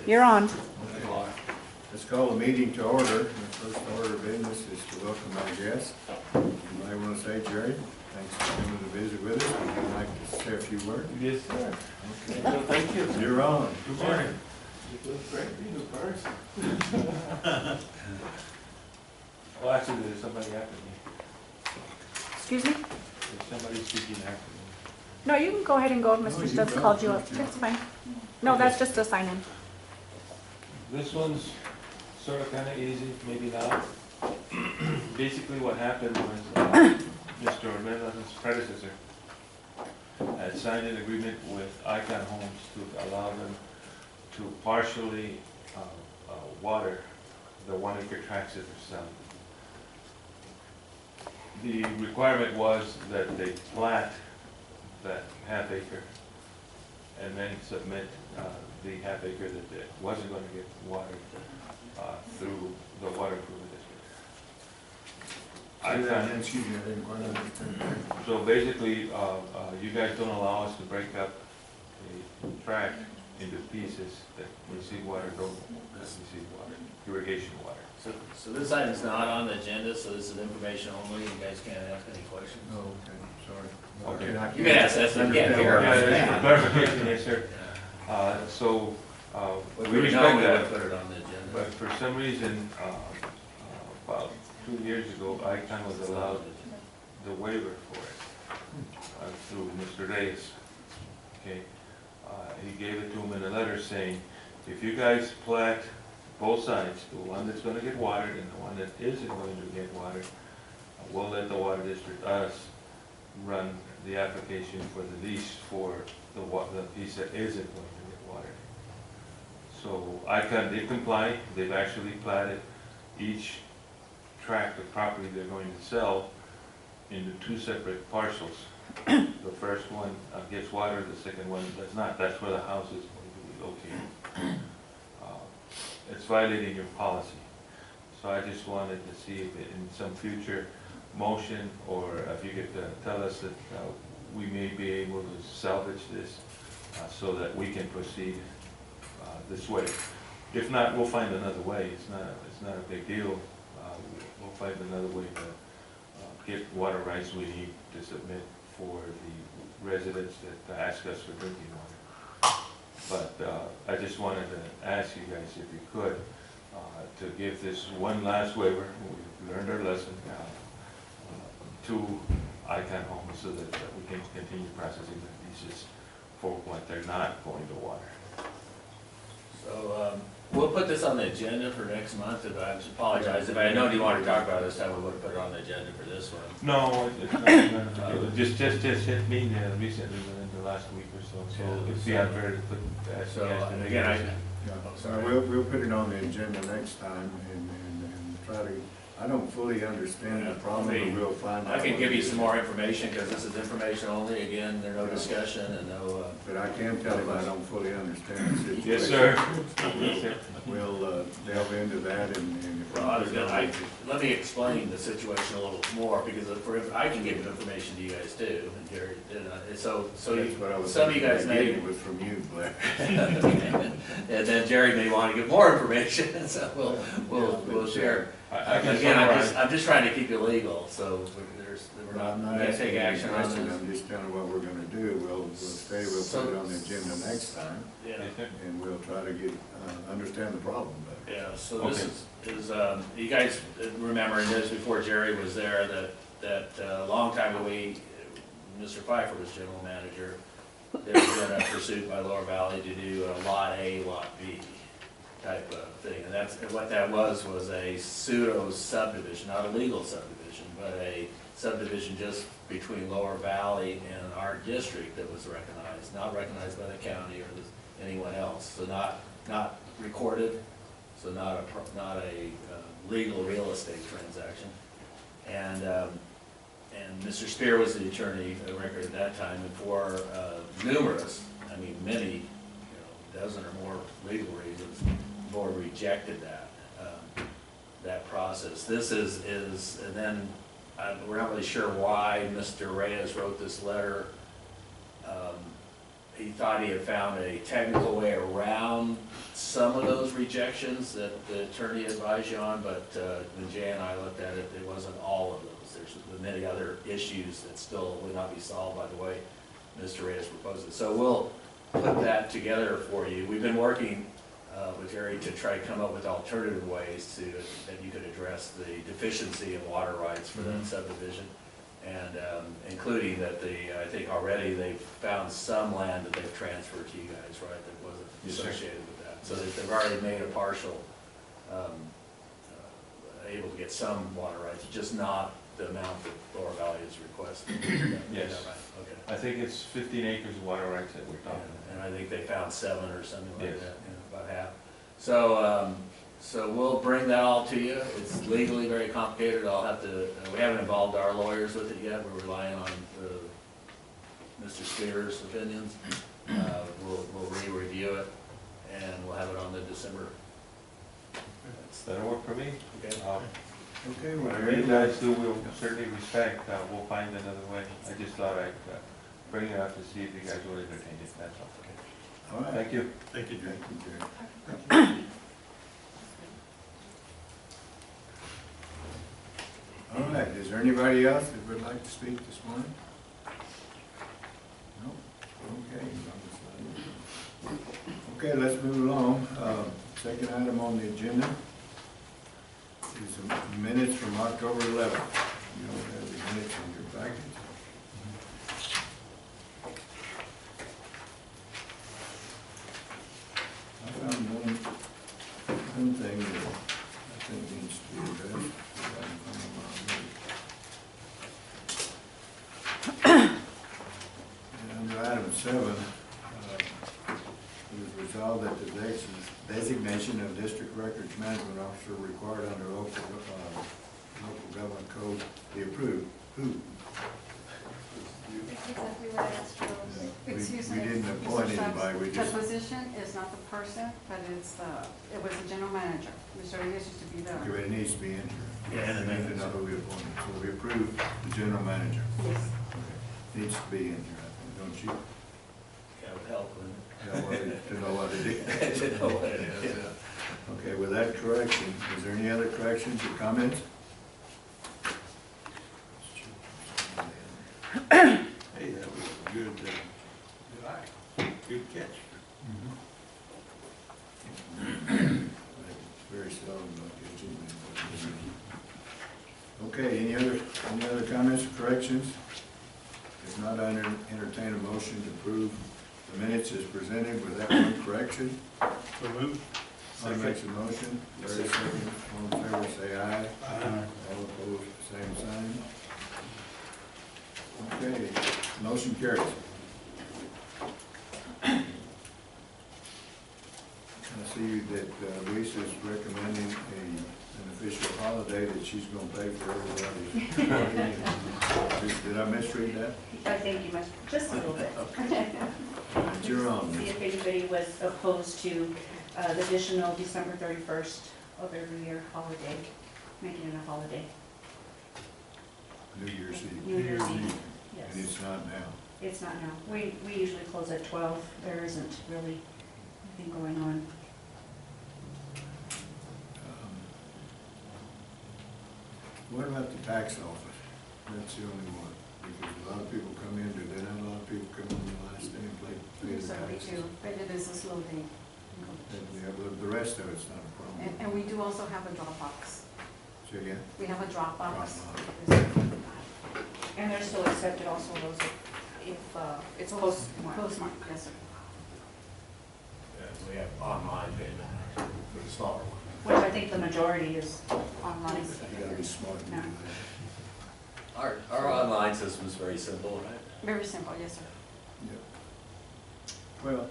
You're on. Okay. Let's call the meeting to order. The first order of business is to welcome our guests. You might want to say, Jerry, thanks for coming to visit with us. Would you like to say a few words? Yes, sir. Okay. Well, thank you. You're on. Good morning. It was great being in person. Well, actually, there's somebody after me. Excuse me? There's somebody speaking after me. No, you can go ahead and go if No, Mr. you Stubbs go. called you up. That's fine. No, that's just a sign in. This one's sort of kind of easy, maybe not. Basically, what happened was Mr. Ornelas' predecessor had signed an agreement with Icon Homes to allow them to partially water the 1 acre tracts that they're selling. The requirement was that they plat that half acre and then submit the half acre that wasn't going to get watered through the water improvement district. Excuse me, I didn't quite understand. So basically, you guys don't allow us to break up a tract into pieces that receive water, don't receive water, irrigation water. So this item's not on the agenda, so this is information only, you guys can't ask any questions. Oh, okay, sorry. Okay. I You can ask that, so you can't hear. Yeah, clarification, yes, sir. So, If we we respect know, we would that, put it on the agenda. but for some reason, about 2 years ago, Icon was allowed the waiver for it through Mr. Reyes. Okay, he gave it to him in a letter saying, if you guys plat both sides, the one that's going to get watered and the one that isn't going to get watered, we'll let the water district, us, run the application for the lease for the piece that isn't going to get watered. So Icon did comply. They've actually platted each tract of property they're going to sell into 2 separate parcels. The first one gets water, the second one does not. That's where the house is going to be located. It's violating your policy. So I just wanted to see if in some future motion, or if you could tell us that we may be able to salvage this so that we can proceed this way. If not, we'll find another way. It's not a big deal. We'll find another way to get water rights we need to submit for the residents that ask us for drinking water. But I just wanted to ask you guys if you could to give this one last waiver. We've learned our lesson to Icon Homes so that we can continue processing the pieces for what they're not going to water. So, we'll put this on the agenda for next month, and I apologize, if I had known you wanted to talk about this time, we would have put it on the agenda for this one. No, it's not. It just hit me recently within the last week or so. So it'd be unfair to put that. So, and again, We'll put it on the agenda next time and try to, I don't fully understand the problem, but we'll find out. I can give you some more information, because this is information only, again, there's no discussion and no, But I can tell him I don't fully understand the situation. Yes, sir. We'll delve into that and if. well, I was gonna, let me explain the situation a little more, because I can give information to you guys too, and Jerry, so That's what I was some of you thinking. guys I may. gave it was from you, but. And then Jerry may want to give more information, so we'll share. Again, I'm just trying to keep you legal, so we're not gonna take action on this. I'm just telling you what we're gonna do. We'll put it on the agenda next time, Yeah, and we'll try to get, understand the problem better. yeah, so this is, you guys remember this before Jerry was there, that a long time ago, Mr. Pfeiffer was general manager. There was been a pursuit by Lower Valley to do a Lot A, Lot B type of thing. And what that was a pseudo subdivision, not a legal subdivision, but a subdivision just between Lower Valley and our district that was recognized, not recognized by the county or anyone else. So not recorded, so not a legal real estate transaction. And Mr. Spear was the attorney of record at that time, and for numerous, I mean many, dozen or more legal reasons, the board rejected that process. This is and then we're not really sure why Mr. Reyes wrote this letter he thought he had found a technical way around some of those rejections that the attorney advised you on, but when Jay and I looked at it, it wasn't all of those. There's many other issues that still would not be solved by the way Mr. Reyes proposed it. So we'll put that together for you. We've been working with Jerry to try to come up with alternative ways to, that you could address the deficiency in water rights for that subdivision. And including that I think already they've found some land that they've transferred to you guys, right, that wasn't associated with that. So they've already made a partial, able to get some water rights, just not the amount that Laura Valley is requesting. Yes. Is that right? Okay. I think it's 15 acres of water rights that we're talking about. And I think they found 7 or something like Yes. that, about half. So, so we'll bring that all to you. It's legally very complicated. I'll have to, we haven't involved our lawyers with it yet. We're relying on Mr. Spear's opinions. We'll re-review it and we'll have it on the December. That'll work for me. Okay. Okay, well, Whatever you guys do, we'll certainly respect. We'll find another way. I just thought I'd bring it up to see if you guys would entertain it, that's all. all right. Thank you. Thank you, Jay. Thank you, Jerry. All right, is there anybody else that would like to speak this morning? No? Okay. Okay, let's move along. Second item on the agenda is the minutes from October 11th. You don't have the minutes in your package. I found one thing that I think needs to be addressed. And under item 7, it was resolved that the designation of district records management officer required under local government code be approved. Who? That's exactly what I asked Rose. Excuse We me. didn't appoint Mr. Stubbs, anybody, we the just, position is not the person, but it was the general manager. Mr. Reyes used to be the. okay, it needs to be in here. Yeah, and We need to know who we appointed, so we approved the general manager. Yes. Okay. Needs to be in here, I think, don't you? That would help, wouldn't Yeah, well, to know what it is. it? To know what it is, yeah. Okay, with that correction, is there any other corrections or comments? Hey, that was a good, good catch. Very seldom I'll get you. Okay, any other comments or corrections? If not, I entertain a motion to approve the minutes as presented with that one correction. So moved. I'll make the motion. Larry second. All in favor, say aye. Aye. All opposed, same sign. Okay, motion carries. I see that Lisa's recommending an official holiday that she's gonna pay for everybody. Did I misread that? I think you must, just a little bit. It's your own. See if anybody was opposed to the additional December 31st of every year holiday, making it a holiday. New Year's Eve. New Year's Eve, And yes. it's not now. It's not now. We usually close at 12. There isn't really anything going on. What about the tax office? That's the only one, because a lot of people come in, do they not a lot of people come in the last day and pay the So we taxes? do, but it is a slow day. Yeah, but the rest of it's not a problem. And we do also have a Dropbox. Say again? We have a Dropbox. And they're still accepted also those if it's postmarked. Postmark, yes, sir. Yeah, we have online payment for the smaller one. Which I think the majority is online. You gotta be smart to do No. that. Our online system is very simple, right? Very simple, yes, sir. Yeah. Well,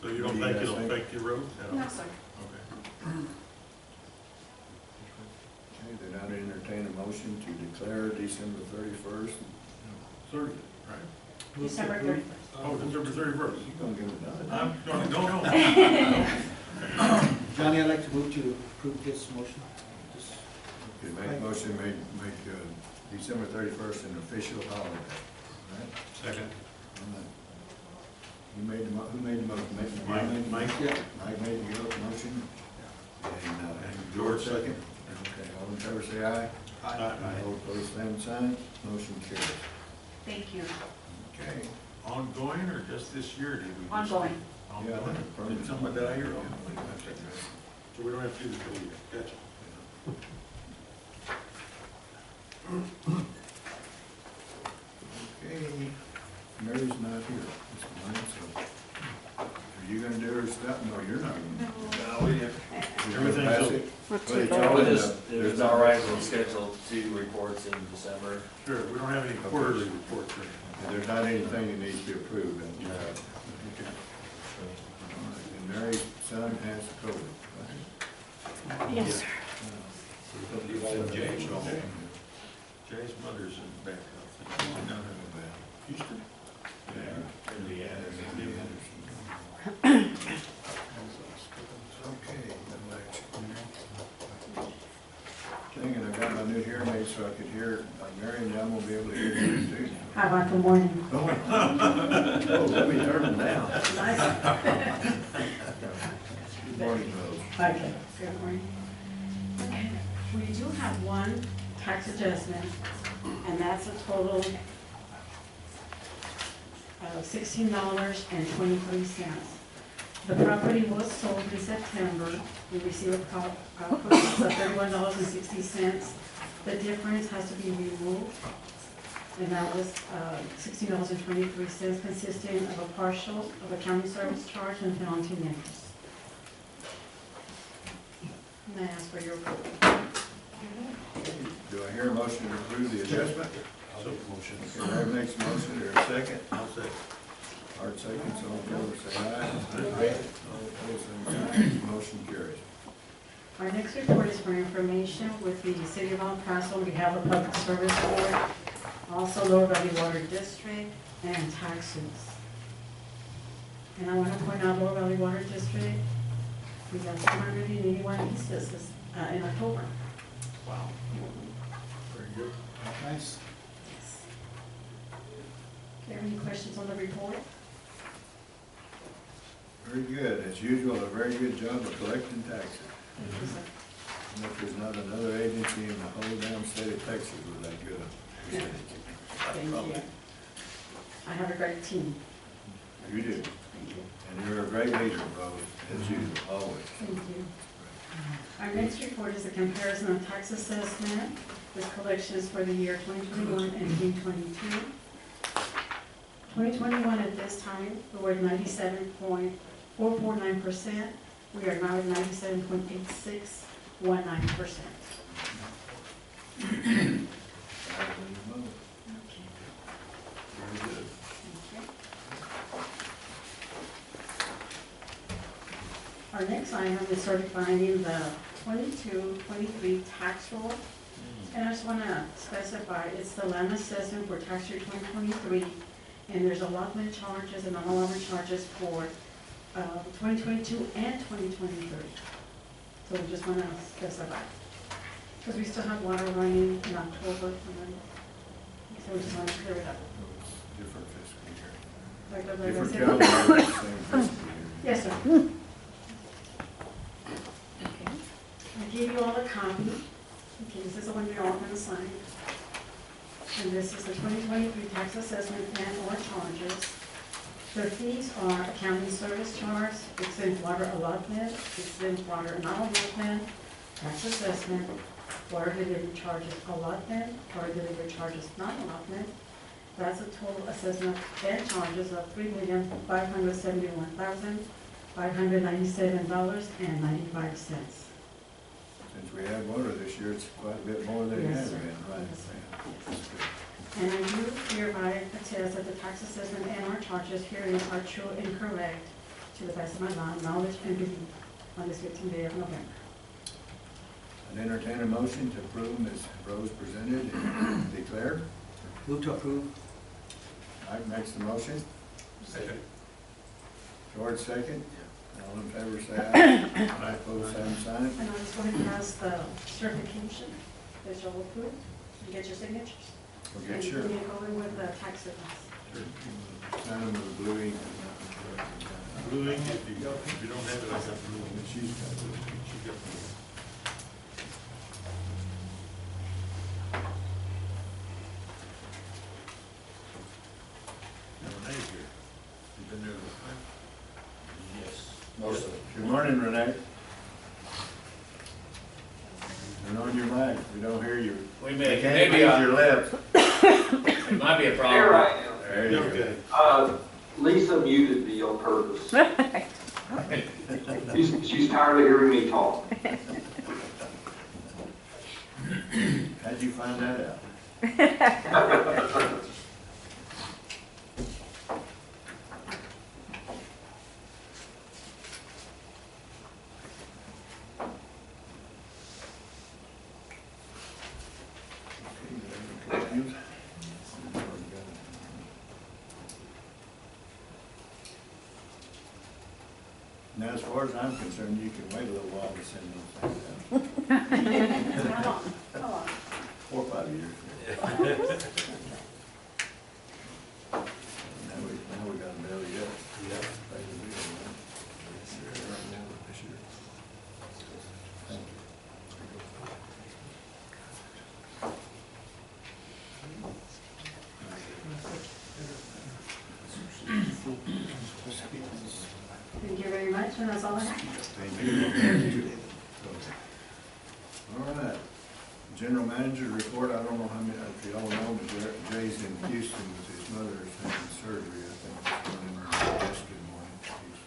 So you don't think it'll affect your roads at all? No, sir. Okay. Okay, then I'd entertain a motion to declare December 31st. 30, right? December 31st. Oh, December 31st. You gonna give it done? I'm going, no. Johnny, I'd like to move to approve this motion. Okay, make motion, make December 31st an official holiday. All right? Second. who made the motion? Mike? Yeah. Mike made the motion, and George second. Okay, all in favor say aye. All opposed, same sign, motion carries. Thank you. Okay. Ongoing or just this year did we? just- Ongoing. Yeah, Ongoing. permanent. Did someone die here? Yeah, So we don't have to do this whole year. Gotcha. Okay, Mary's not here this morning, so are you gonna do her stuff? No, you're not gonna. No, we didn't. You're gonna pass it? With Well, it's two all votes. in It is, the- it there's is no- all right, we'll schedule 2 reports in December. Sure, we don't have any quarterly reports or anything. There's not anything that needs to be approved, and, okay. And Mary's son has COVID, right? Yes, sir. Jay's mother's in Bangkok. Houston? Yeah. Indiana. Okay. Thing, and I got my new hearing aid so I could hear, Mary and Jan will be able to hear you too. Hi, Mark, good morning. Oh, let me turn them down. Good morning, Rose. Okay. Good morning. Okay, we do have one tax adjustment, and that's a total of $16.23. The property was sold in September. We received a purchase of $31.60. The difference has to be removed, and that was $16.23, consisting of a partial of a county service charge and penalty and interest. And I ask for your approval. Do I hear a motion to approve the adjustment? So motion. Okay, Larry makes a motion, there a second? I'll say. Art seconds, all in favor, say aye. Aye. All opposed, same sign, motion carries. Our next report is for information with the City of El Paso on behalf of Public Service Board, also Lower Valley Water District, and taxes. And I want to point out Lower Valley Water District, we got 281 instances in October. Wow. Very good. Nice. Do you have any questions on the report? Very good, as usual, a very good job of collecting taxes. Thank you, sir. And if there's not another agency in the whole damn state of Texas with that good a percentage. Thank you. I have a great team. You do, Thank you. and you're a great leader, Rose, as usual, always. Thank you. Our next report is a comparison of tax assessment with collections for the year 2021 and 2022. 2021 at this time, we were at 97.449%. We are now at 97.8619%. Very good. Our next item is certifying the 22-23 tax roll. And I just want to specify, it's the land assessment for tax year 2023, and there's allotment charges and non-allotment charges for 2022 and 2023. So we just want to specify. Because we still have water running in October, so we just want to clear it up. Different fiscal year. Like I Different said. calendar, same fiscal year. Yes, sir. Okay. I gave you all a copy. Okay, this is the one you're all going to sign. And this is the 2023 tax assessment and/or charges. The fees are accounting service charge, exempt water allotment, exempt water non-allotment, tax assessment, water delivery charges allotment, water delivery charges non-allotment. That's a total assessment and charges of $3,571,597.95. Since we had water this year, it's quite a bit more than it Yes, has sir. been, right? Yes, sir. That's good. And I do hereby attest that the tax assessment and our charges herein are true and correct to the best of my knowledge and belief on this 15th day of November. I'd entertain a motion to approve Ms. Rose presented and declared. Move to approve. Mike makes the motion. Second. George second. All in favor say aye. Aye. Opposed, same sign. And I'll just go ahead and pass the certification that you'll approve and get your signatures. We'll get your, And you go in with the tax service. sign them with blue ink. Blue ink, if you don't have it, I have blue ink. She's got blue ink. She got blue ink. Now, Renee's here. You been there the whole time? Yes. Most of it. Good morning, Renee. Turn on your mic, we don't hear you. We You may, can't maybe, use your lips. it might be a problem. There I am. There you Okay. Lisa muted me on purpose. She's tired of hearing me talk. How'd you find that out? Now, as far as I'm concerned, you can wait a little while to send those things out. How long? How long? 4 or 5 years. Now we got a bill yet. Yeah. Pay the bill, right? Thank you. Thank you very much, and that's all I have. Thank you. All right. General manager report, I don't know how many, if you all know, but Jay's in Houston with his mother having surgery. I think he's going in her yesterday morning. He's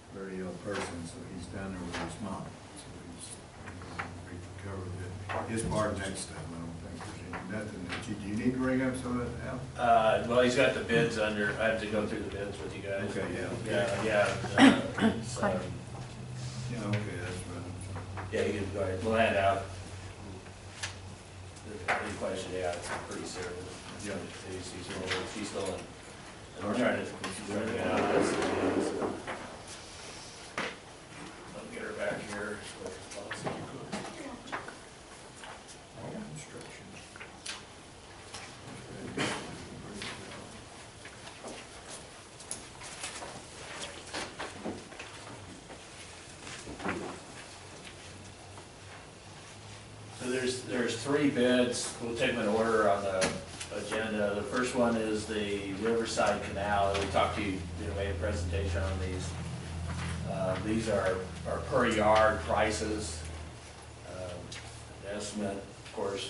a very ill person, so he's down there with his mom. So he's recovered it. His part next time, I don't think there's nothing that do you need to bring up some of that, Al? Well, he's got the bids under, I have to go through the bids with you guys. Okay, yeah. Yeah. It's, Yeah, okay, that's right. yeah, you can go ahead, we'll hand out. Any question, yeah, it's pretty serious. Yeah. She's still in, and we're trying to get out of this. Let me get her back here as quick as possible. Instructions. So there's 3 bids. We'll take them in order on the agenda. The first one is the Riverside Canal. We talked to you, made a presentation on these. These are per yard prices. The estimate, of course,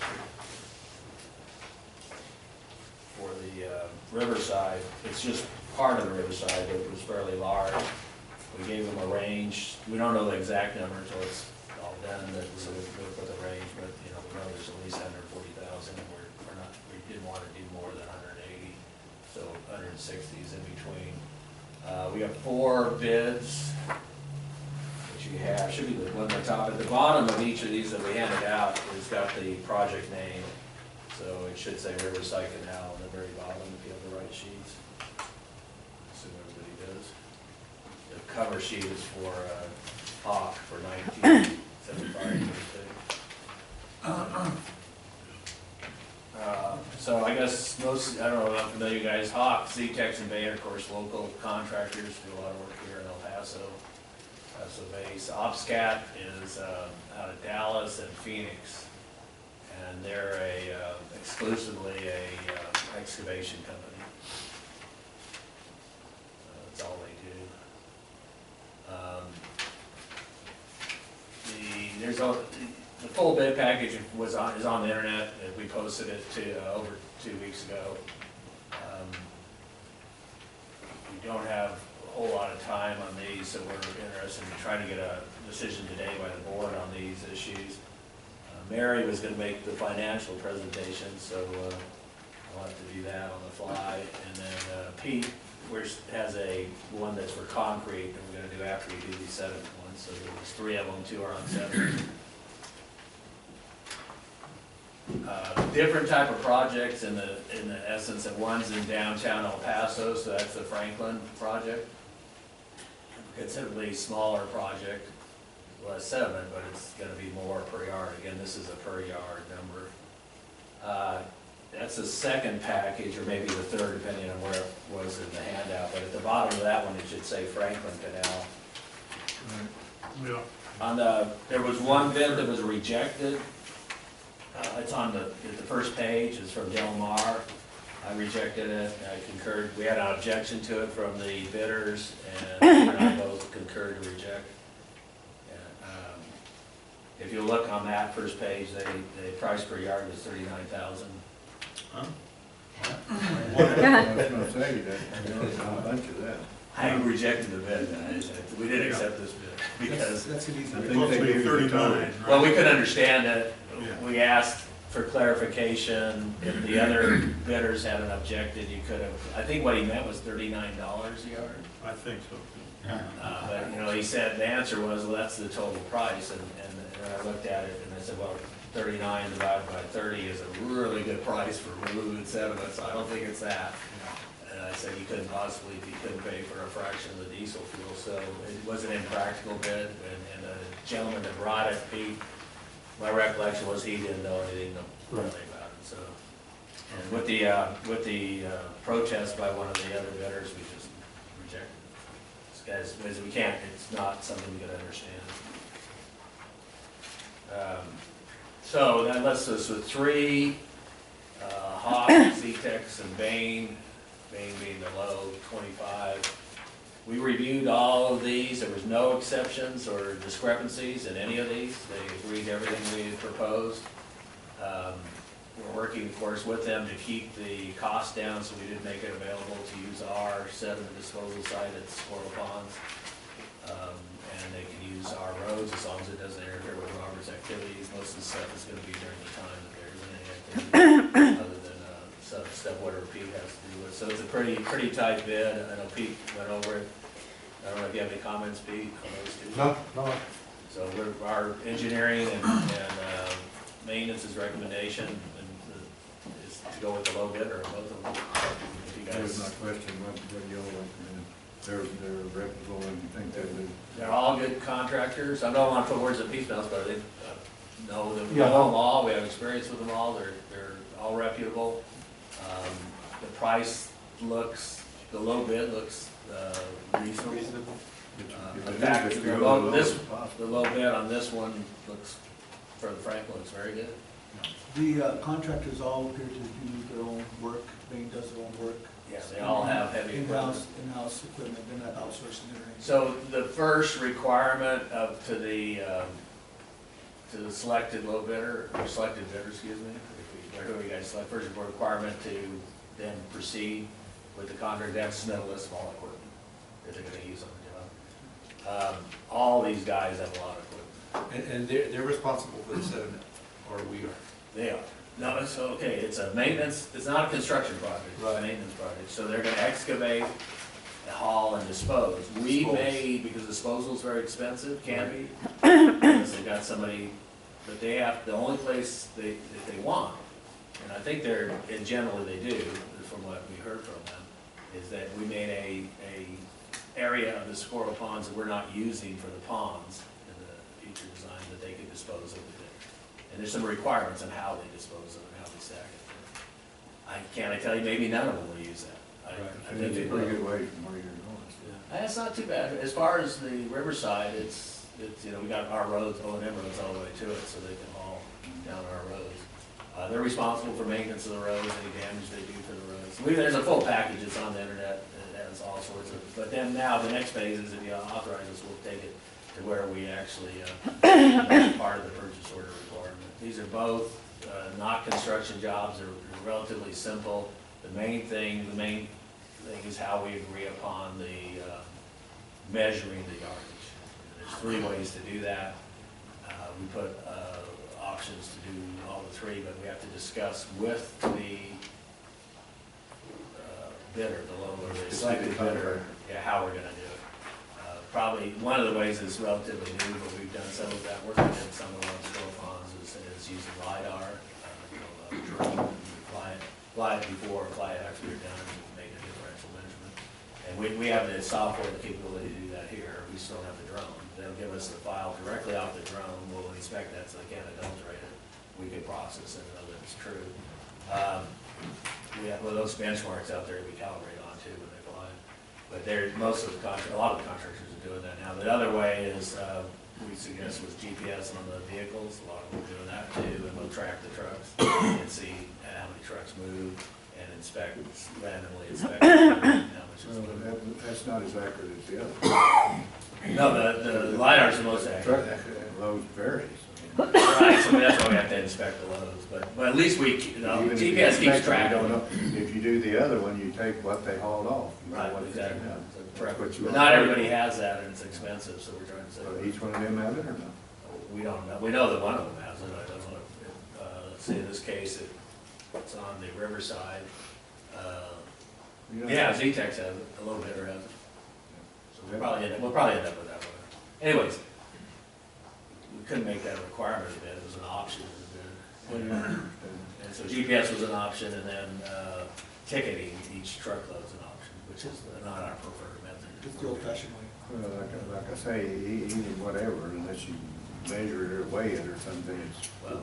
for the Riverside, it's just part of the Riverside, but it was fairly large. We gave them a range. We don't know the exact number until it's all done, so we'll put the range, but, we know there's at least 140,000, and we didn't want to do more than 180, so 160 is in between. We have 4 bids, which you have, should be the one at the top. At the bottom of each of these that we handed out, it's got the project name, so it should say Riverside Canal on the very bottom if you have the right sheets. Assume everybody does. The cover sheet is for Hawk for 1975. So I guess most, I don't know if I'm familiar, you guys, Hawk, Z-Tex and Bay, of course, local contractors, do a lot of work here in El Paso. So base. OpsCat is out of Dallas and Phoenix, and they're exclusively a excavation company. That's all they do. The full bid package is on the internet. We posted it over 2 weeks ago. We don't have a whole lot of time on these, so we're interested in trying to get a decision today by the board on these issues. Mary was going to make the financial presentation, so I'll have to do that on the fly. And then Pete has one that's for concrete that we're going to do after we do these 7th ones. So there's 3 of them, 2 are on 7. Different type of projects in the essence that one's in downtown El Paso, so that's the Franklin project. Considerably smaller project, well, 7, but it's going to be more per yard. Again, this is a per yard number. that's the second package, or maybe the third, depending on where it was in the handout, but at the bottom of that one, it should say Franklin Canal. Yeah. There was one bid that was rejected. It's on at the first page, it's from Del Mar. I rejected it, I concurred, we had an objection to it from the bidders, and I both concurred to reject. And, if you look on that first page, the price per yard was $39,000. Huh? I was gonna say that, there's a bunch of that. I rejected the bid, we didn't accept this bid, because, That's an easy. I think Supposed they to be gave you the 39, total. well, right? we could understand that. Yeah. We asked for clarification, if the other bidders hadn't objected, you could have, I think what he meant was $39 a yard. I think so. But, you know, he said, the answer was, well, that's the total price, and I looked at it, and I said, well, 39 divided by 30 is a really good price for removing sediment, so I don't think it's that. And I said, you couldn't possibly, you couldn't pay for a fraction of the diesel fuel, so it was an impractical bid, and the gentleman that brought it, my recollection was he didn't know anything really about it, so. And with the protest by one of the other bidders, we just rejected it. As we can't, it's not something we could understand. So that lists us with 3, Hawk, Z-Tex, and Bain being the low, 25. We reviewed all of these, there was no exceptions or discrepancies in any of these. They agreed to everything we had proposed. We're working, of course, with them to keep the cost down, so we did make it available to use our sediment disposal site at Squirrel Ponds. And they can use our roads as long as it doesn't interfere with Robert's activities. Most of the stuff is gonna be during the time that there isn't any activity, other than stuff whatever Pete has to do with. So it's a pretty tight bid. I know Pete went over it. I don't know if you have any comments, Pete, on those two? No. So our engineering and maintenance's recommendation is to go with the low bidder, both of them. If you That was my guys, question, what y'all recommend? They're reputable and think they'll do. they're all good contractors. I don't want to put words in Pete's mouth, but they know them, Yeah. know them all. We have experience with them all. They're all reputable. The price looks, the low bid looks reasonable. In fact, the low bid on this one looks, for the Franklin, looks very good. The contractors all appear to do their own work, Bain does their own work. Yeah, they all have heavy equipment. In-house equipment, they're not outsourcing anything. So the first requirement to the selected low bidder, or selected bidder, excuse me, who you guys select, first requirement to then proceed with the contract, they have to submit a list of all equipment that they're gonna use on the job. All these guys have a lot of equipment. And they're responsible for the sediment, or we are? They are. No, it's okay, it's a maintenance, it's not a construction project, it's a Right. maintenance project. So they're gonna excavate, haul, and dispose. We Dispose. may, because disposal's very expensive, can be, because they've got somebody, but they have, the only place if they want, and I think and generally they do, from what we heard from them, is that we made a area of the Squirrel Ponds that we're not using for the ponds in the future design, that they could dispose of it. And there's some requirements on how they dispose of it, and how they stack it. I tell you, maybe none of them will use that. I think It's they a pretty will. good way from where you're going. It's not too bad. As far as the riverside, it's, you know, we got our roads, O&M roads all the way to it, so they can haul down our roads. They're responsible for maintenance of the roads, any damage they do for the roads. There's a full package, it's on the internet, it has all sorts of, but then now the next phase is if you authorize us, we'll take it to where we actually, that's part of the purchase order requirement. These are both not construction jobs, they're relatively simple. The main thing is how we agree upon the measuring the yardage. There's 3 ways to do that. We put options to do all the 3, but we have to discuss with the bidder, the low or the selected bidder, how we're gonna do it. Probably, one of the ways is relatively new, but we've done some of that work in some of the Squirrel Ponds is using LiDAR, drone, fly it before, fly it after you're done, and make a differential measurement. And we have the software, the capability to do that here, we still don't have the drone. They'll give us the file directly off the drone, we'll inspect that so they can't adulterate it. We can process it and know that it's true. We have, well, those benchmarks out there we calibrate on too when they fly. But most of the a lot of the contractors are doing that now. The other way is, we suggest with GPS on the vehicles, a lot of them are doing that too, and we'll track the trucks and see how many trucks move and randomly inspect how much is Well, moving. that's not as accurate as the other. No, the LiDAR's the most Truck accurate. loads varies. Right, so that's why we have to inspect the loads, but at least we, Even if you GPS keeps inspect them, track you of don't them. know. If you do the other one, you take what they hauled off. You know Right, what they exactly. took out. Correct. That's what you But want. not everybody has that and it's expensive, so we're trying to So say. each one of them have it or not? We don't know, we know that one of them has it, I don't know if, let's see, in this case, it's on the Riverside. You know? Yeah, Z-Tex has it, a little bit has it. So we'll probably end up with that one. Anyways, we couldn't make that a requirement of it, it was an option of the Well, bid. yeah. And so GPS was an option, and then ticketing each truckload's an option, which is not our preferred method. It's the old fashioned way. Well, like I say, even whatever, unless you measure it or weigh it or something, Well,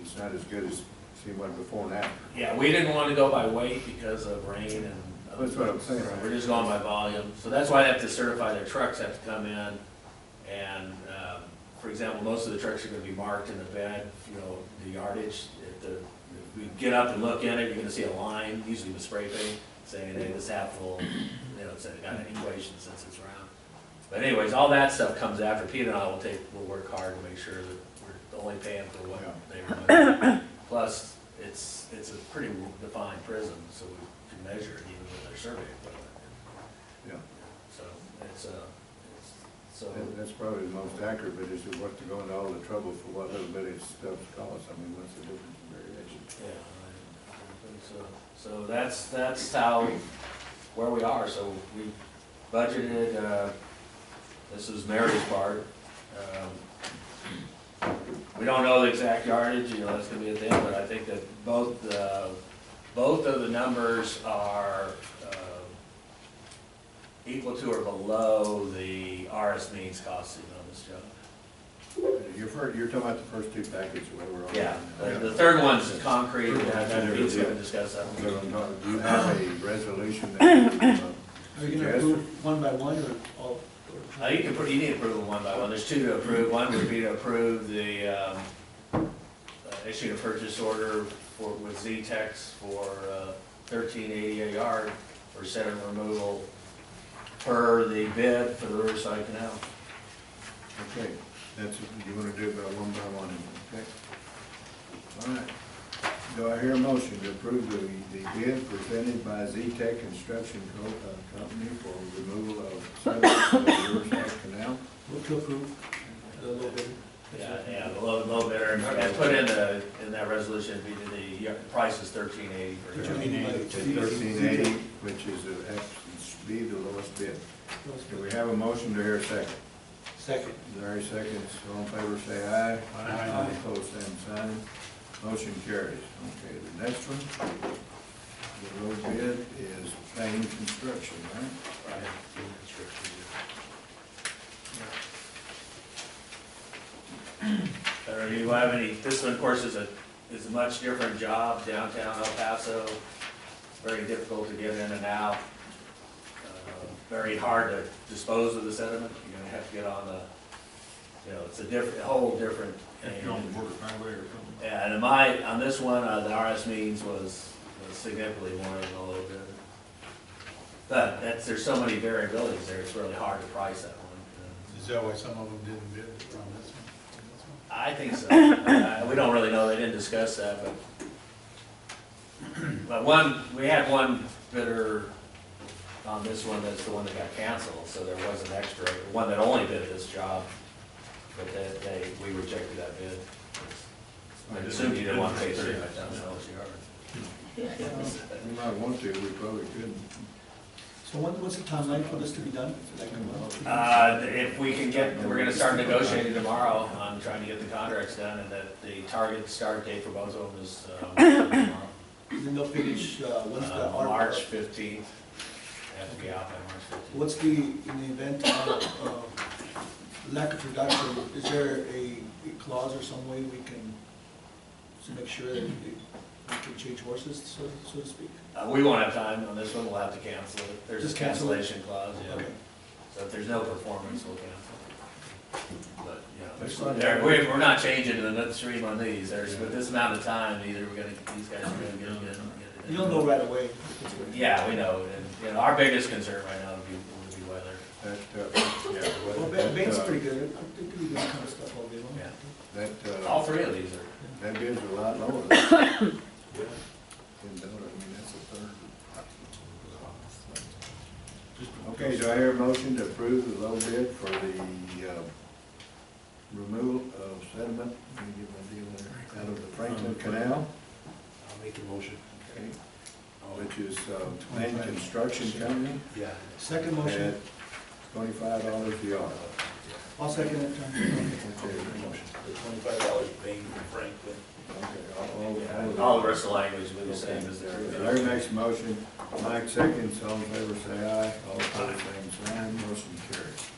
it's not as good as see one before and after. yeah, we didn't want to go by weight because of rain and. other That's what I'm things. saying. We're just going by volume, so that's why they have to certify their trucks have to come in. And, for example, most of the trucks are gonna be marked in the bed, you know, the yardage. If we get up and look in it, you're gonna see a line, usually with spray paint, saying, hey, this half full, you know, it's got an equation since it's round. But anyways, all that stuff comes after. Pete and I will work hard to make sure that we're only paying for what they remove. Plus, it's a pretty defined prism, so we can measure it even with our survey equipment. Yeah. So That's probably the most accurate, but is it worth to go into all the trouble for what little bit of stuff costs? I mean, what's the difference in variation? yeah, I think so. So that's how, where we are. So we budgeted, this is Mary's part. We don't know the exact yardage, you know, that's gonna be at the end, but I think that both of the numbers are equal to or below the RS means costing on this job. You're talking about the first two packages, where we're on. Yeah, the third one's concrete, and Pete's gonna discuss that But one. I'm talking, do you have a resolution that you, Are you gonna suggest? approve one by one or all? You need approval one by one, there's two to approve. One would be to approve the issue of purchase order with Z-Tex for $13.80 a yard for sediment removal per the bid for the Riverside Canal. Okay, you wanna do it by one, okay? All right. Do I hear a motion to approve the bid presented by Z-Tech Construction Company for removal of sediment from the Riverside Canal? Move to approve the low bidder. Yeah, the low bidder, and put in that resolution, the price is $13.80 per yard. $13.80, which is be the lowest bid. Do we have a motion to hear a second? Second. Larry seconds, all in favor say aye. Aye. Opposed, same sign. Motion carries. Okay, the next one, the low bid is Payne Construction, right? Do you have any, this one, of course, is a much different job, downtown El Paso, very difficult to get in and out, very hard to dispose of the sediment, you're gonna have to get on the, you know, it's a whole different. If you're on the border highway or something. Yeah, and on this one, the RS means was significantly more than a little bit. But there's so many variabilities there, it's really hard to price that one. Is that why some of them didn't bid on this one? I think so. We don't really know, they didn't discuss that, but we had one bidder on this one, that's the one that got canceled, so there was an extra, one that only bid this job, but we rejected that bid. I assumed you didn't want to pay $35,000 a yard. We might want to, we probably couldn't. So what's the timeline for this to be done? If we can we're gonna start negotiating tomorrow on trying to get the contracts done, and that the target start date for both of them is tomorrow. Then they'll finish, when's the March 15th. Have to be out by March 15th. What's in the event of lack of production, is there a clause or some way we can to make sure that we can change horses, so to speak? We won't have time on this one, we'll have to cancel it. There's a Just cancel it? cancellation clause, yeah. Okay. So if there's no performance, we'll cancel. But, you know, That's fine. we're not changing in the stream on these. There's, with this amount of time, either these guys are gonna get it. You'll know right away. Yeah, we know, and, you know, our biggest concern right now would be weather. That, Well, that, Bane's pretty good, they do this kind of stuff all day long. Yeah. that, All three of these are. that bid's a lot lower. than Dover. I mean, that's a third. Okay, do I hear a motion to approve the low bid for the, removal of sediment, let me get my deal there, out of the Franklin Canal, I'll make a motion. okay, which is, Main Construction Company, Yeah. Second at motion, $25 the yard. I'll second it, Tom. Okay, The $25 paying for Franklin. All the rest of the language will be the same as there. Larry makes a motion, Mike seconds, all in favor say aye, all opposed same sign, motion carries.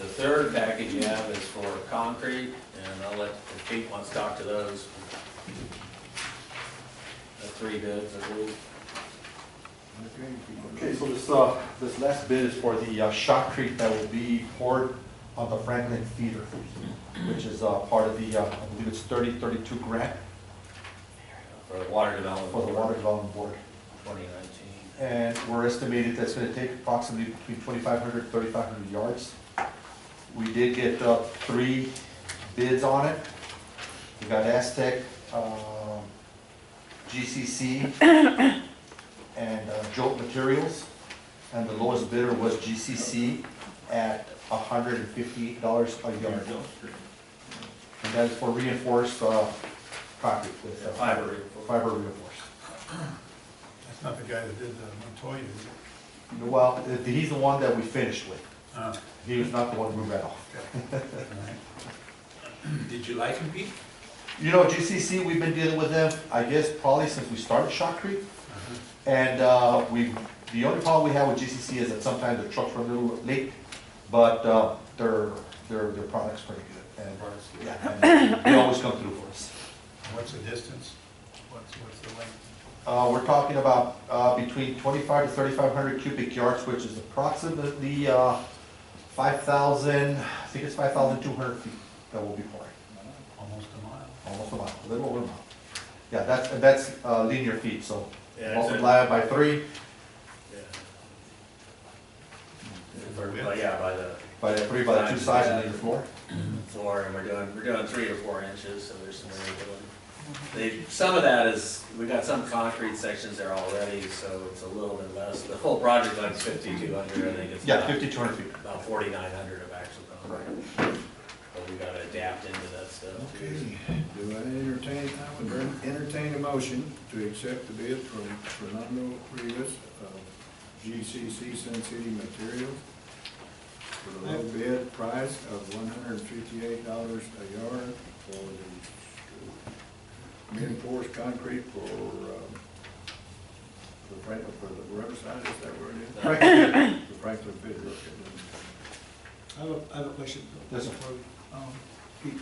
The third package you have is for concrete, and I'll let, if Pete wants to talk to those. The three bids, I believe. Okay, so this last bid is for the shotcrete that will be poured on the Franklin feeder, which is part of the, I believe it's 3032 grant For the water development. for the Water Development Board. 2019. And we're estimated that's going to take approximately between 2,500 and 3,500 yards. We did get 3 bids on it. We got Aztec, GCC, and Jolt Materials, and the lowest bidder was GCC at $158 a yard. And that is for reinforced concrete with Fiber. fiber reinforced. That's not the guy that did the Montoya, is it? Well, he's the one that we finished with. Ah, He was not the one we read off. all right. Did you like him, Pete? You know, GCC, we've been dealing with them, I guess, probably since we started Shotcrete. Uh-huh. And the only problem we have with GCC is that sometimes the trucks are a little late, but their product's pretty good. And, yeah, and they always come through for us. What's the distance? What's the length? We're talking about between 25 to 3,500 cubic yards, which is approximately 5,000, I think it's 5,200 feet that we'll be pouring. Almost a mile. Almost a mile, a little over a mile. Yeah, that's linear feet, so Yeah, multiply it by 3, Yeah. Yeah, by the 3 by the 2 sides and then the floor. floor, and we're doing 3 to 4 inches, so there's some variability. Some of that is, we got some concrete sections there already, so it's a little bit less. The whole project length's 5,200, I think it's Yeah, about 5,200 feet. 4,900 of actual concrete. But we gotta adapt into that stuff. Okay, do I entertain a motion to accept the bid from Fernando Rivas of GCC Sun City Materials for the low bid price of $158 a yard for the reinforced concrete for the Riverside, is that where it is? Franklin. The Franklin bid, I have a question. Yes, sir. Before Pete.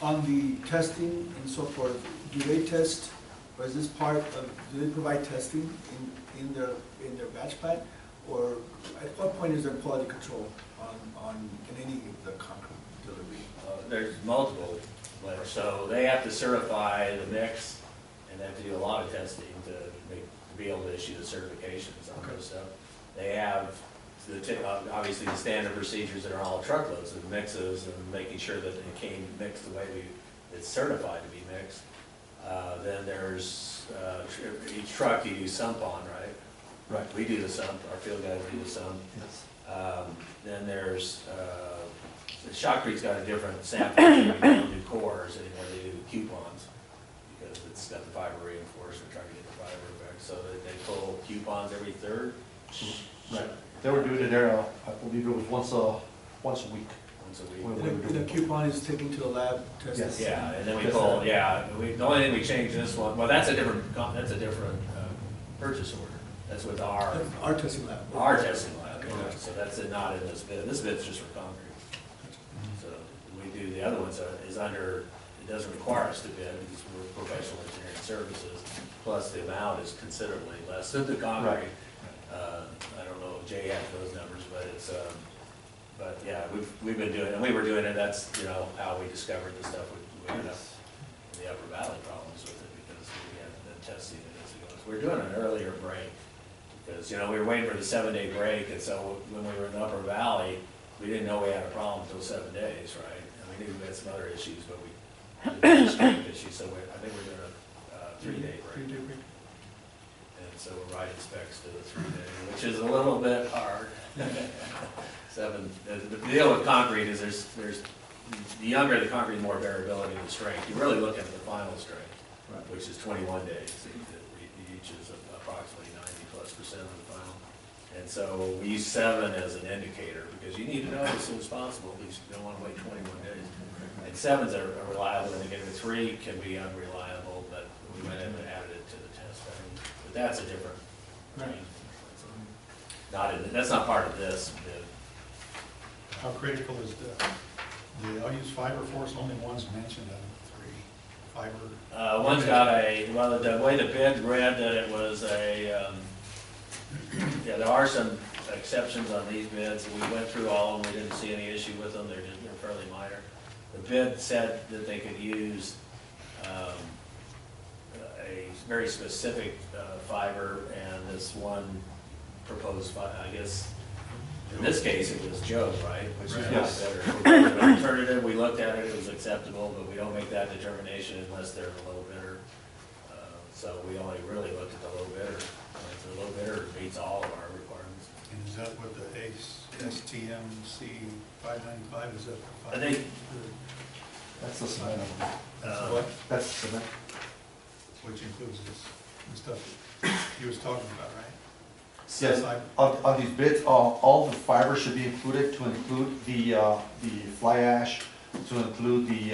On the testing and so forth, do they test, or is this part of, do they provide testing in their batch plant? Or at what point is there quality control in any of the concrete delivery? There's multiple layers, so they have to certify the mix, and they have to do a lot of testing to be able to issue the certifications on those stuff. They have obviously the standard procedures that are all truckloads of mixes and making sure that it came mixed the way it's certified to be mixed. Then there's each truck you do sump on, right? Right. We do the sump, our field guys do the sump. Yes. Then there's, the Shotcrete's got a different sample, we don't do cores anymore, they do coupons, because it's got the fiber reinforced, we're trying to get the fiber back, so they pull coupons every third. Right. They were doing it there, I believe it was once a week. Once a week. And the coupon is taken to the lab, tested? Yes. Yeah, and then we pull, the only thing we changed this one, well, that's a different purchase order. That's with our testing lab. testing lab, so that's not in this bid. This bid's just for concrete. So we do, the other one is under it doesn't require us to bid because we're professional engineering services. Plus, the amount is considerably less than the concrete. I don't know if Jay has those numbers, but it's, but yeah, we've been doing it, and we were doing it, that's, you know, how we discovered the stuff we had up in the Upper Valley problems with it, because we had been testing it as it goes. We're doing an earlier break, because, you know, we were waiting for the 7-day break, and so when we were in the Upper Valley, we didn't know we had a problem until 7 days, right? And we knew we had some other issues, but we didn't have strength issues, so I think we're doing a 3-day break. And so we're writing specs to the 3-day, which is a little bit hard. The deal with concrete is there's the younger the concrete, the more variability in the strength. You're really looking at the final strength, which is 21 days. It reaches approximately 90+% of the final. And so we use 7 as an indicator because you need to know as soon as possible because you don't want to wait 21 days. And 7's a reliable indicator. 3 can be unreliable, but we went in and added it to the test. But that's a different thing. That's not part of this bid. How critical is I'll use fiber force, only one's mentioned out of the 3. Fiber. One's got well, the way the bid read that it was yeah, there are some exceptions on these bids. We went through all of them, we didn't see any issue with them, they're fairly minor. The bid said that they could use a very specific fiber, and this one proposed, I guess, in this case, it was Joe, right? Which is a lot better. An alternative, we looked at it, it was acceptable, but we don't make that determination unless they're the low bidder. So we only really looked at the low bidder. If the low bidder meets all of our requirements. And is that what the STMC 595 is? That I think That's the cement. what? That's the cement. Which includes the stuff that he was talking about, right? Yes, on these bids, all the fiber should be included, to include the fly ash, to include the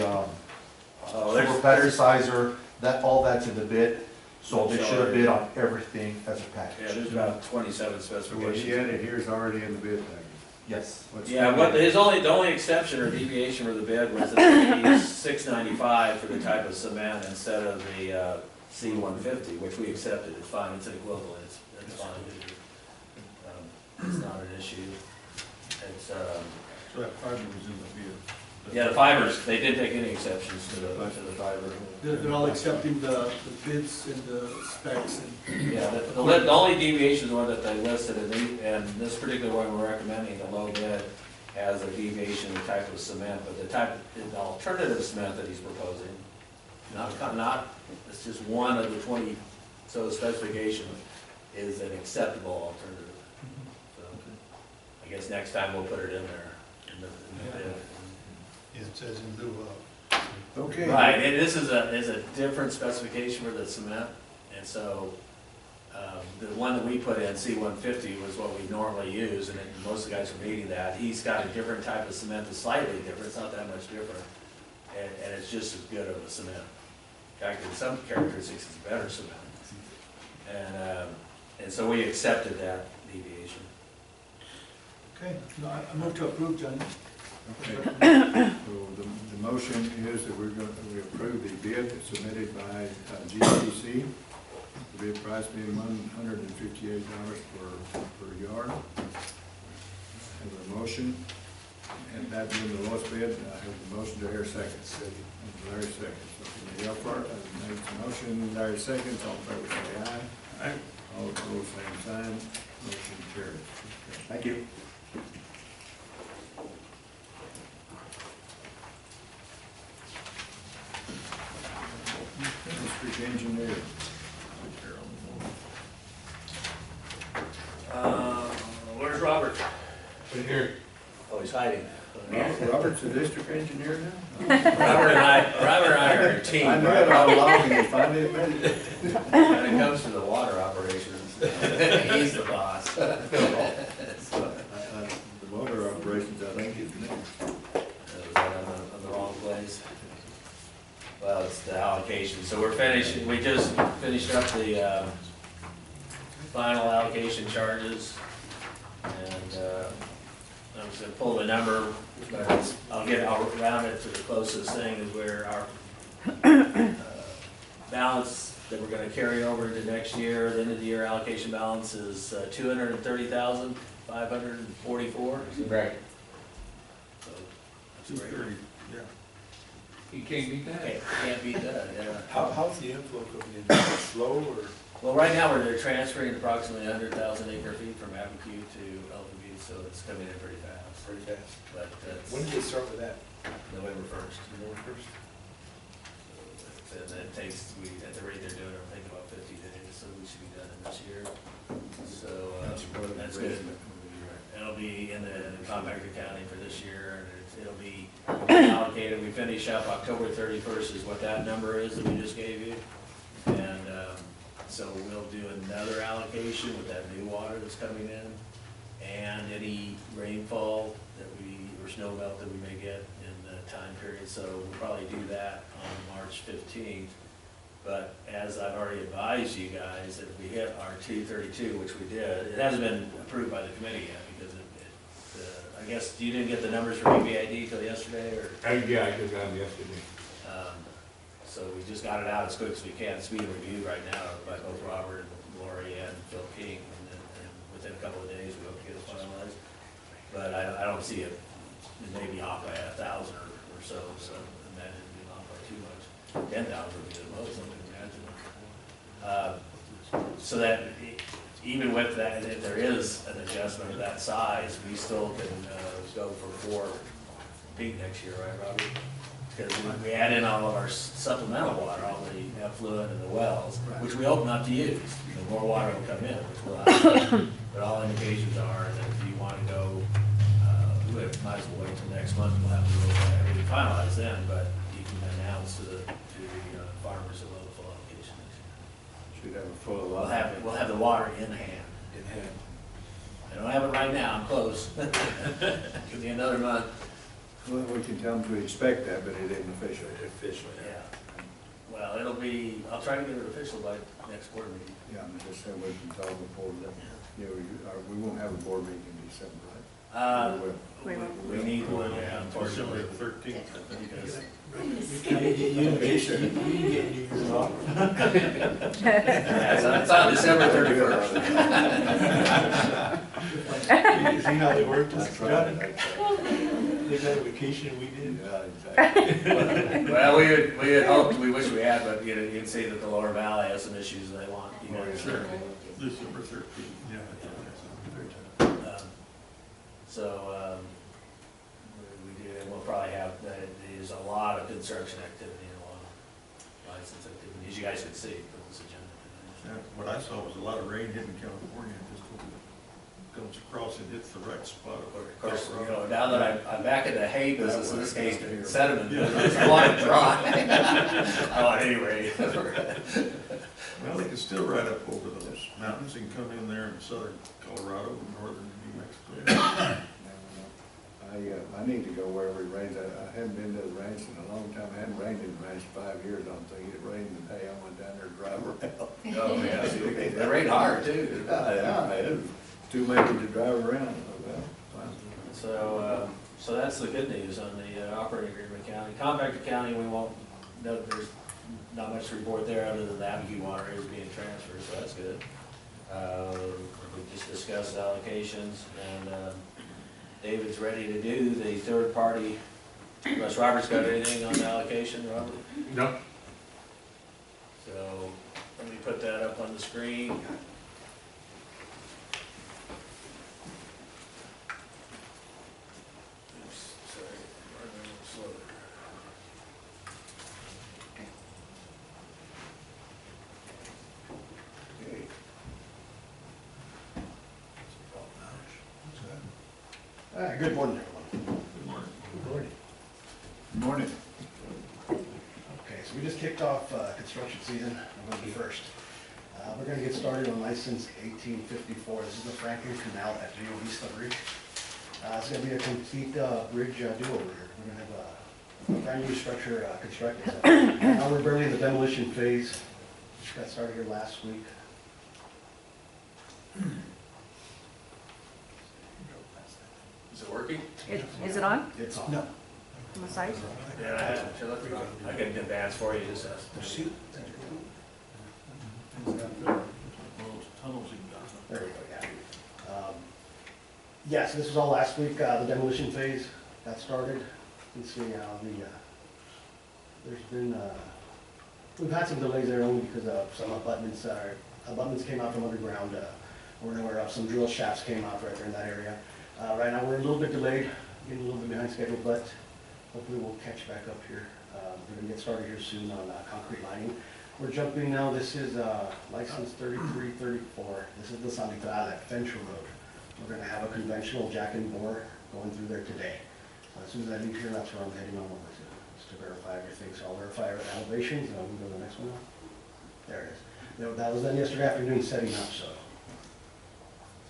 super plasticizer, all that's in the bid. So they should have bid on everything as a package. Yeah, there's about 27 So what specifications. she added here is already in the bid package. Yes. Yeah, the only exception or deviation for the bid was that they used $6.95 for the type of cement instead of the C150, which we accepted. It's fine. It's an equivalent. It's fine. It's not an issue. It's So that fiber was in the bid. yeah, the fibers. They didn't take any exceptions to the fiber. They're all accepting the bids and the specs and. Yeah, the only deviation is the one that they listed, and this particular one we're recommending, the low bid, has a deviation in the type of cement, but the alternative cement that he's proposing, it's just one of the 20, so the specification is an acceptable alternative. So I guess next time we'll put it in there, in the bid. Yeah, it says in lieu of. Okay. Right, and this is a different specification for the cement, and so the one that we put in, C150, was what we normally use, and most of the guys are meeting that. He's got a different type of cement that's slightly different, it's not that much different, and it's just as good of a cement. In fact, in some characteristics, it's better cement. And so we accepted that deviation. Okay, no, I move to approve, Johnny. Okay. So the motion is that we approve the bid submitted by GCC. The bid price being $158 per yard. And the motion, and that being the lowest bid, I have the motion to Larry seconds. Larry seconds. So the part, I make the motion, Larry seconds, all in favor say aye. Aye. All opposed, same sign. Motion carries. Thank you. District engineer. Where's Robert? Right here. Oh, he's hiding. Robert's the district engineer now? Robert and I are a team. I know it all along, and finally admitted it. When it comes to the water operations, he's the boss. So, The motor operations, I think, is next. was that on the wrong place? Well, it's the allocation. So we just finished up the final allocation charges. And I was gonna pull the number, but I'll round it to the closest thing is where balance that we're gonna carry over into next year, the end of the year allocation balance is 230,544. Right. So, that's great. 230, yeah. You can't beat that. Can't beat that, yeah. How's the inflow coming in? Slow or? Well, right now, they're transferring approximately 100,000 acre feet from Abiquiu to LPB, so it's coming in pretty fast. Pretty fast. But that's When did they start with that? November 1st. November first? And it takes, at the rate they're doing it, I think about 50 days, so we should be done in this year. So, that's good. It'll be in the compactor county for this year, and it'll be allocated. We finish up October 31st is what that number is that we just gave you. And so we'll do another allocation with that new water that's coming in, and any rainfall that or snow melt that we may get in the time period. So we'll probably do that on March 15th. But as I've already advised you guys, if we hit our 232, which we did, it hasn't been approved by the committee yet because I guess you didn't get the numbers from EPID till yesterday, or? Yeah, I just got them yesterday. So we just got it out as quick as we can. It's being reviewed right now by both Robert and Lori and Phil King, and within a couple of days we hope to get it finalized. But I don't see it may be off by 1,000 or so, so imagine it being off by too much. 10,000 would be the most, I would imagine. So that even with that, if there is an adjustment of that size, we still can go for 4 peak next year, right, Robert? Because we add in all of our supplemental water, all the effluent and the wells, which we hope not to use. The more water will come in, which will happen. But all indications are that if you want to go, we might as well wait till next month. We'll have to go everything finalized then, but you can announce to the farmers that we'll have a full allocation next year. Should have a full We'll lot. have the water in hand. I don't have it right now, I'm close. Could be another month. Well, we can tell them to expect that, but it isn't official. Officially. Yeah. Well, I'll try to get it official by next board meeting. Yeah, I'm just saying we can talk before that. Yeah, we won't have a board meeting in December, right? We will. We need one, yeah, December unfortunately. 13th, I think. Because yeah, so it's on December 31st. You see how they work this, That's right. John? That's right. They got a vacation, we did. Yeah, exactly. Well, we had hoped, we wish we had, but you can see that the lower valley has some issues and they want, Sure. December 13th, yeah. We do, and we'll probably have, there's a lot of construction activity and a lot of license activity, as you guys can see from this agenda Yeah, what I saw was a lot of rain hitting California, just comes across and hits the right spot. Of course, now that I'm back in the hay business, in this case, sediment business, I want it dry. I want any rain. Well, they can still ride up over those mountains and come in there in southern Colorado and northern New Mexico. I need to go wherever it rains. I haven't been to the ranch in a long time. I hadn't rained in the ranch 5 years, I don't think. It rained today. I went down there to drive around. Oh, yeah, see, it rained hard too. Yeah, it was too many to drive around. So that's the good news on the operating agreement county. Compactor county, there's not much to report there other than the Abiquiu water is being transferred, so that's good. We just discussed allocations, and David's ready to do the third party. Unless Robert's got anything on the allocation, Robert? No. So let me put that up on the screen. Oops, sorry, running a little slower. Okay. Good morning, everyone. Good morning. Good morning. Good morning. Okay, so we just kicked off construction season, November 1st. We're gonna get started on license 1854. This is the Franklin Canal at Rio Vista Bridge. It's gonna be a complete bridge do-over here. We're gonna have a brand new structure constructed. So now we're barely in the demolition phase. Just got started here last week. Is it working? Is it on? It's on. No. on the side. Yeah, I can advance for you, just ask. There we go, yeah. Yeah, so this was all last week, the demolition phase got started. You can see there's been, we've had some delays there only because of some abutments came out from underground, or there were some drill shafts came out right there in that area. Right now, we're a little bit delayed, getting a little bit behind schedule, but hopefully we'll catch back up here. We're gonna get started here soon on concrete lining. We're jumping now, this is license 3334. This is the San Nicolas at Venture Road. We're gonna have a conventional jack and bore going through there today. As soon as I leave here, that's where I'm heading on over to, just to verify everything. So I'll verify our elevations, and I'll go to the next one now. There it is. That was done yesterday afternoon, setting up, so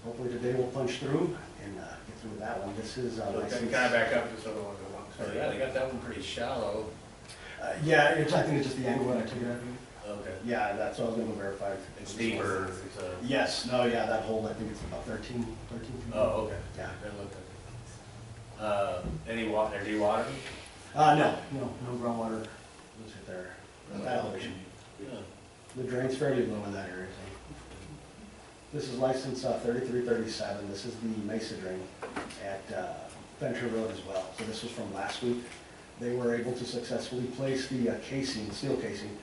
hopefully today we'll punch through and get through that one. This is Kind license. of back up to sort of one. So yeah, they got that one pretty shallow. Yeah, I think it's just the angle that I took it at. Okay. Yeah, that's what I was gonna verify. It's deeper. Yes, no, yeah, that hole, I think it's about 13 feet. Oh, okay. Yeah. Any water, water? No groundwater was hit there, at that elevation. Yeah. The drain's fairly low in that area, so. This is license 3337, this is the Mesa drain at Venture Road as well. So this was from last week. They were able to successfully place the casing, steel casing,